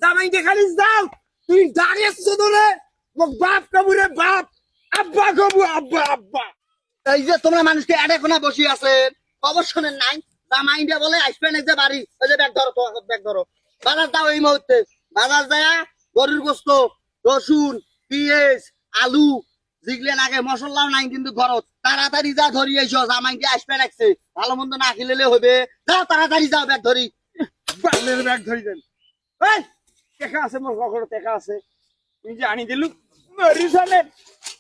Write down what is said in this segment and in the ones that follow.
জামাইকে খালি যাও তুই দাঁড়িয়েছ ধরে বাপ কবুরে বাপ আব্বা কবু আব্বা আব্বা। এই যে তোমরা মানুষকে এড়ে কোনা বসে আছেন খবর শোনেন নাই জামাই দিয়ে বলে আসবেন এই যে বাড়ি ওই যে ব্যাগ ধরো তো ব্যাগ ধরো বাজার দাও এই মুহূর্তে বাজার যায় গরুর গোস্ত রসুন পিঁয়াজ আলু জিগলেন আগে মশলাও নাই কিন্তু ঘরত তাড়াতাড়ি যা ধরি এসো জামাই দিয়ে আসবে লাগছে ভালো মন্দ না খেলে হবে যাও তাড়াতাড়ি যাও ব্যাগ ধরি বালের ব্যাগ ধরি দেন এই টেকা আছে মোর কখনো টেকা আছে তুই যে আনি দিলু মরি জানেন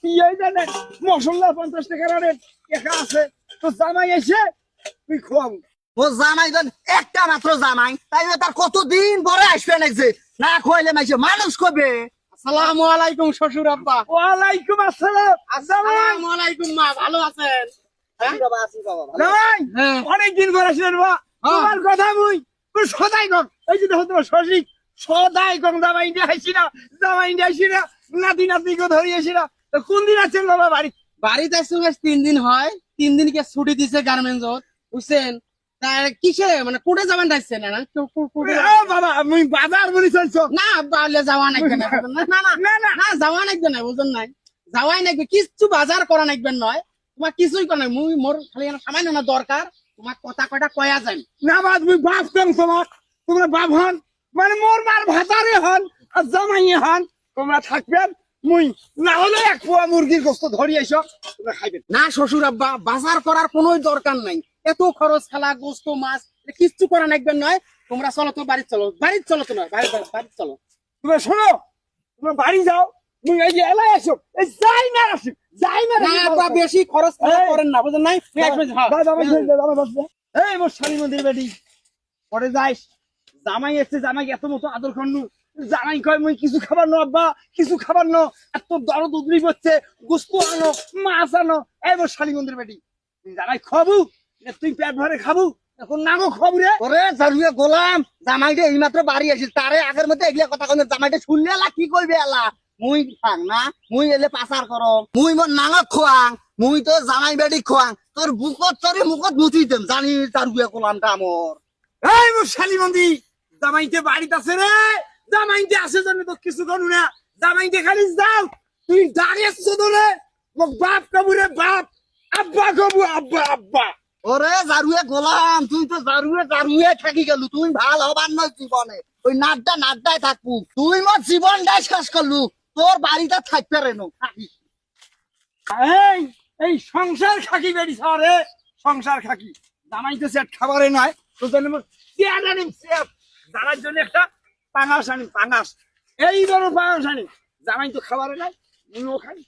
পিঁয়াজ জানেন মশলা 50 টাকার আনেন টেকা আছে তো জামাই এসে তুই খোয়াবো ও জামাই দেন একটা মাত্র জামাই তাই তার কতদিন পরে আসবে লাগছে না খোয়াইলে মাইছে মানুষ কবে আসসালামু আলাইকুম শ্বশুর আব্বা। ওয়ালাইকুম আসসালাম জামাই আসসালামু আলাইকুম মা, ভালো আছেন? আসি বাবা আসি বাবা ভালো। জামাই হ্যাঁ। অনেকদিন পর আসলেন বা তোমার কথা মুই তুই সদাই কর এই যে দেখো তোমার শশিক সদাই কর জামাই ইন্ডিয়া আইসি না জামাই ইন্ডিয়া আইসি না নাতি নাতনিকে ধরি আসি না তো কোন দিন আছেন বাবা বাড়ি বাড়িতে আসছে বেশ 3 দিন হয়, 3 দিনকে ছুটি দিছে গার্মেন্টসত, বুঝছেন? তার কিসে মানে কোটে যাবেন ডাকছে না? এ বাবা মুই বাজার বলি চলছো না বাড়লে যাওয়া নাকবে না, বুঝছেন? না না না না না যাওয়া নাকবে না, বুঝছেন নাই? যাওয়াই নাকবে, কিছু বাজার করা নাকবে নয়, তোমার কিছুই করা নাই, মুই মোর খালি সামান্য না দরকার, তোমার কথা কয়টা কয়া যায়। না বাদ মুই বাপ কম তোমার তোমরা বাপ হন মানে মোর মার ভাতারে হন আর জামাই হন তোমরা থাকবেন মুই না হলে এক পোয়া মুরগির গোস্ত ধরি আইসো তোমরা খাইবেন না শ্বশুর আব্বা, বাজার করার কোনো দরকার নাই, এত খরচ খেলা গোস্ত মাছ কিচ্ছু করা নাকবেন নয়, তোমরা চলো তো বাড়ি চলো, বাড়ি চলো, তোমার বাড়ি চলো। তোমরা শোনো তোমরা বাড়ি যাও মুই এই যে এলাই আসো এই যাই না আসি যাই না না আব্বা, বেশি খরচ করেন না, বুঝলেন নাই? এই মোর শালী মন্দির বেটি পরে যাইস জামাই এসছে জামাই এত মতো আদর করনু জামাই কয় মুই কিছু খাবার নো আব্বা কিছু খাবার নো এত দরদ উদরি করছে গোস্ত আনো মাছ আনো এই মোর শালী মন্দির বেটি জামাই খাবু তুই পেট ভরে খাবু এখন নাগো খাবু রে ওরে জারুয়ে গোলাম জামাইটা এইমাত্র বাড়ি আসিস তারে আগের মধ্যে এগুলা কথা কইলে জামাইটা শুনলে এলা কি কইবে এলা মুই খাং না মুই এলে পাচার করো মুই মোর নাঙক খোয়াং মুই তো জামাই বেডি খোয়াং তোর বুকত তোরে মুখত মুতি দেম জানি জারুয়ে গোলামটা আমর এই মোর শালী মন্দির জামাইতে বাড়িতে আছে রে জামাইতে আসে জন্য তো কিছু করু না জামাইতে খালি যাও তুই দাঁড়িয়েছ ধরে বাপ কবুরে বাপ আব্বা কবু আব্বা আব্বা ওরে জারুয়ে গোলাম তুই তো জারুয়ে থাকি গেলু তুই ভাল হবার নয় জীবনে ওই নাড্ডায় থাকবু তুই মোর জীবনটাই শেষ করলু তোর বাড়িতে থাকতে রেনো এই এই সংসার খাকি বেড়ি সারে সংসার খাকি জামাইতে সেট খাবারে নয় তো জন্য চেয়ার আনিম চেয়ার দাঁড়ার জন্য একটা পাঙাশ আনিম পাঙাশ এই বড় পাঙাশ আনিম জামাই তো খাবারে নাই মুইও খাই